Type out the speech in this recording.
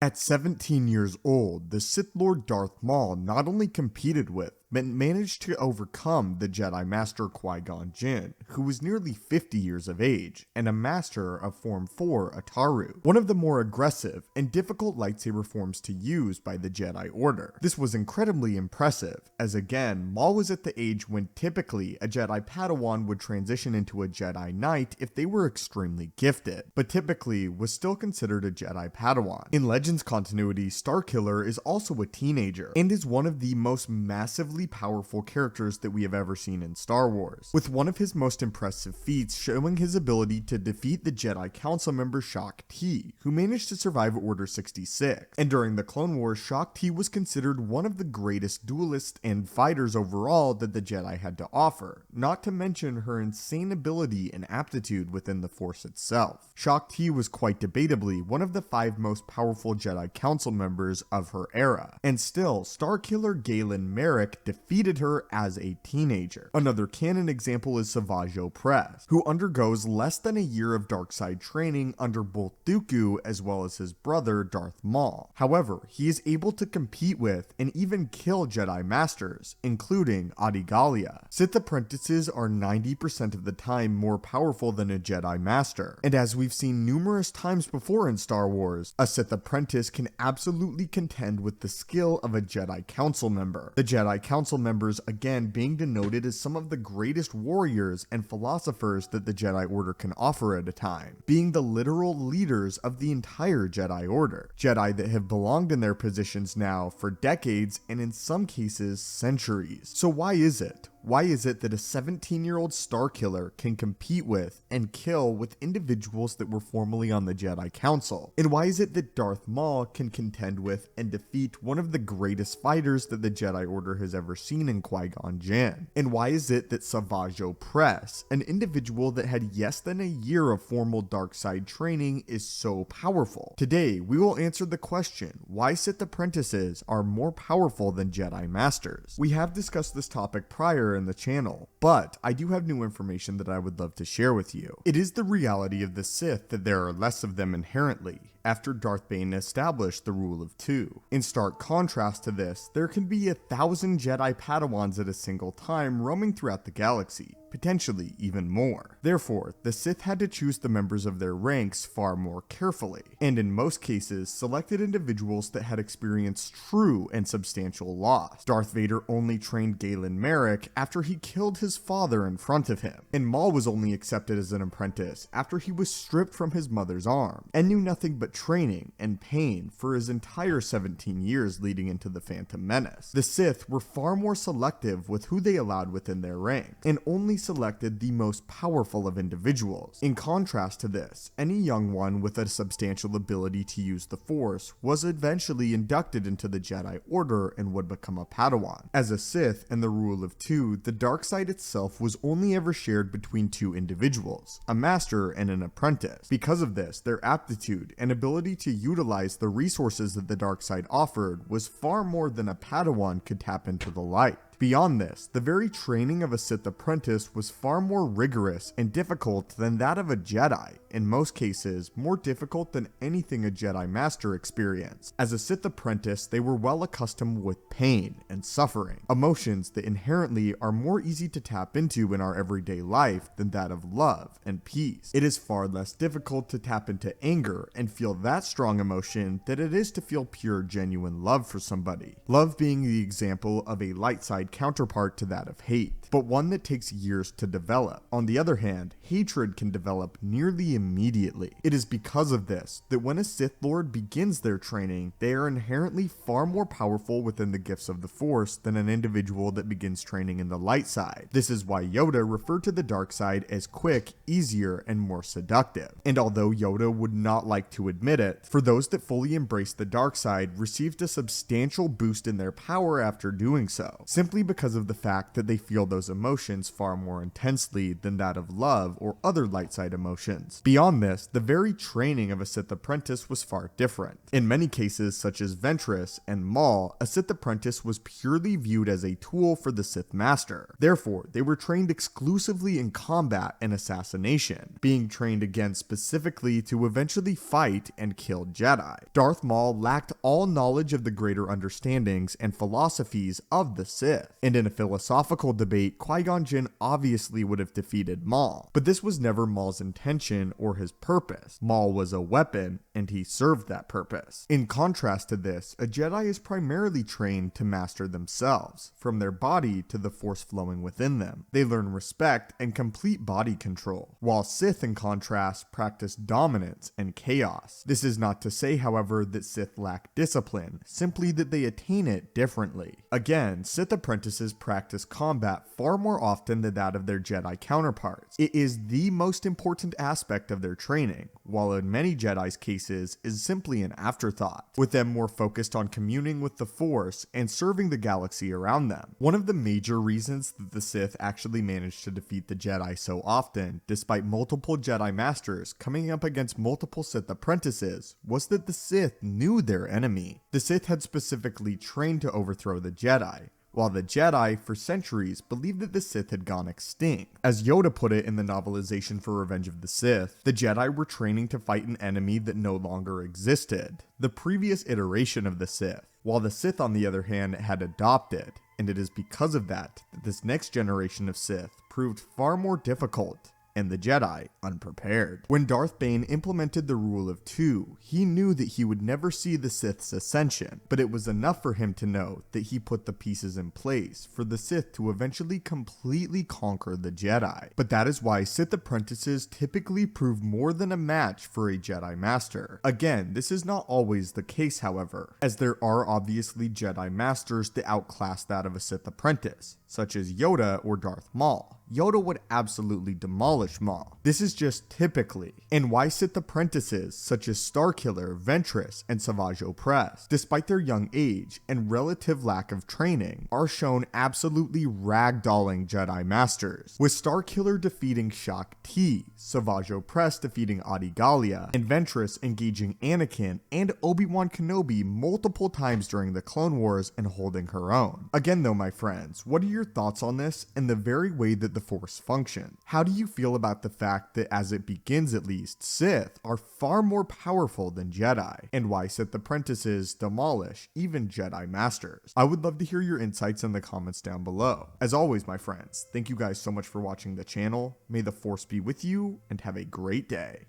At 17 years old, the Sith Lord Darth Maul not only competed with, but managed to overcome the Jedi Master Qui-Gon Jinn, who was nearly 50 years of age, and a master of Form 4 Ataru, one of the more aggressive and difficult lightsaber forms to use by the Jedi Order. This was incredibly impressive, as again, Maul was at the age when typically a Jedi Padawan would transition into a Jedi Knight if they were extremely gifted, but typically was still considered a Jedi Padawan. In Legends continuity, Starkiller is also a teenager, and is one of the most massively powerful characters that we have ever seen in Star Wars, with one of his most impressive feats showing his ability to defeat the Jedi Council member Shaak Ti, who managed to survive Order 66. And during the Clone Wars, Shaak Ti was considered one of the greatest duelists and fighters overall that the Jedi had to offer, not to mention her insane ability and aptitude within the Force itself. Shaak Ti was quite debatably one of the 5 most powerful Jedi Council members of her era, and still, Starkiller Galen Marek defeated her as a teenager. Another canon example is Savage Opress, who undergoes less than a year of darkside training under both Dooku as well as his brother Darth Maul. However, he is able to compete with and even kill Jedi Masters, including Adigalia. Sith Apprentices are 90% of the time more powerful than a Jedi Master, and as we've seen numerous times before in Star Wars, a Sith Apprentice can absolutely contend with the skill of a Jedi Council member. The Jedi Council members again being denoted as some of the greatest warriors and philosophers that the Jedi Order can offer at a time, being the literal leaders of the entire Jedi Order. Jedi that have belonged in their positions now for decades and in some cases centuries. So why is it? Why is it that a 17-year-old Starkiller can compete with and kill with individuals that were formerly on the Jedi Council? And why is it that Darth Maul can contend with and defeat one of the greatest fighters that the Jedi Order has ever seen in Qui-Gon Jinn? And why is it that Savage Opress, an individual that had less than a year of formal dark side training, is so powerful? Today, we will answer the question, why Sith Apprentices are more powerful than Jedi Masters. We have discussed this topic prior in the channel, but I do have new information that I would love to share with you. It is the reality of the Sith that there are less of them inherently, after Darth Bane established the rule of 2. In stark contrast to this, there can be 1,000 Jedi Padawans at a single time roaming throughout the galaxy, potentially even more. Therefore, the Sith had to choose the members of their ranks far more carefully, and in most cases, selected individuals that had experienced true and substantial loss. Darth Vader only trained Galen Marek after he killed his father in front of him, and Maul was only accepted as an apprentice after he was stripped from his mother's arm, and knew nothing but training and pain for his entire 17 years leading into the Phantom Menace. The Sith were far more selective with who they allowed within their ranks, and only selected the most powerful of individuals. In contrast to this, any young one with a substantial ability to use the Force was eventually inducted into the Jedi Order and would become a Padawan. As a Sith and the rule of 2, the dark side itself was only ever shared between 2 individuals, a master and an apprentice. Because of this, their aptitude and ability to utilize the resources that the dark side offered was far more than a Padawan could tap into the light. Beyond this, the very training of a Sith apprentice was far more rigorous and difficult than that of a Jedi, in most cases more difficult than anything a Jedi Master experienced. As a Sith apprentice, they were well accustomed with pain and suffering, emotions that inherently are more easy to tap into in our everyday life than that of love and peace. It is far less difficult to tap into anger and feel that strong emotion than it is to feel pure, genuine love for somebody. Love being the example of a light side counterpart to that of hate, but one that takes years to develop. On the other hand, hatred can develop nearly immediately. It is because of this that when a Sith Lord begins their training, they are inherently far more powerful within the gifts of the Force than an individual that begins training in the light side. This is why Yoda referred to the dark side as quick, easier, and more seductive. And although Yoda would not like to admit it, for those that fully embraced the dark side, received a substantial boost in their power after doing so. Simply simply because of the fact that they feel those emotions far more intensely than that of love or other light side emotions. Beyond this, the very training of a Sith apprentice was far different. In many cases, such as Ventress and Maul, a Sith apprentice was purely viewed as a tool for the Sith Master. Therefore, they were trained exclusively in combat and assassination, being trained again specifically to eventually fight and kill Jedi. Darth Maul lacked all knowledge of the greater understandings and philosophies of the Sith, and in a philosophical debate, Qui-Gon Jinn obviously would have defeated Maul, but this was never Maul's intention or his purpose. Maul was a weapon, and he served that purpose. In contrast to this, a Jedi is primarily trained to master themselves, from their body to the force flowing within them. They learn respect and complete body control, while Sith, in contrast, practice dominance and chaos. This is not to say, however, that Sith lack discipline, simply that they attain it differently. Again, Sith apprentices practice combat far more often than that of their Jedi counterparts. It is the most important aspect of their training, while in many Jedi's cases is simply an afterthought, with them more focused on communing with the Force and serving the galaxy around them. One of the major reasons that the Sith actually managed to defeat the Jedi so often, despite multiple Jedi Masters coming up against multiple Sith apprentices, was that the Sith knew their enemy. The Sith had specifically trained to overthrow the Jedi, while the Jedi, for centuries, believed that the Sith had gone extinct. As Yoda put it in the novelization for Revenge of the Sith, the Jedi were training to fight an enemy that no longer existed, the previous iteration of the Sith, while the Sith, on the other hand, had adopted, and it is because of that this next generation of Sith proved far more difficult, and the Jedi unprepared. When Darth Bane implemented the rule of two, he knew that he would never see the Sith's ascension, but it was enough for him to know that he put the pieces in place for the Sith to eventually completely conquer the Jedi. But that is why Sith apprentices typically prove more than a match for a Jedi Master. Again, this is not always the case, however, as there are obviously Jedi Masters that outclass that of a Sith apprentice, such as Yoda or Darth Maul. Yoda would absolutely demolish Maul. This is just typically, and why Sith apprentices such as Starkiller, Ventress, and Savage Opress, despite their young age and relative lack of training, are shown absolutely ragdolling Jedi Masters, with Starkiller defeating Shak Ti, Savage Opress defeating Adi Gallia, and Ventress engaging Anakin and Obi-Wan Kenobi multiple times during the Clone Wars and holding her own. Again though, my friends, what are your thoughts on this and the very way that the Force functions? How do you feel about the fact that, as it begins at least, Sith are far more powerful than Jedi, and why Sith apprentices demolish even Jedi Masters? I would love to hear your insights in the comments down below. As always, my friends, thank you guys so much for watching the channel. May the Force be with you, and have a great day.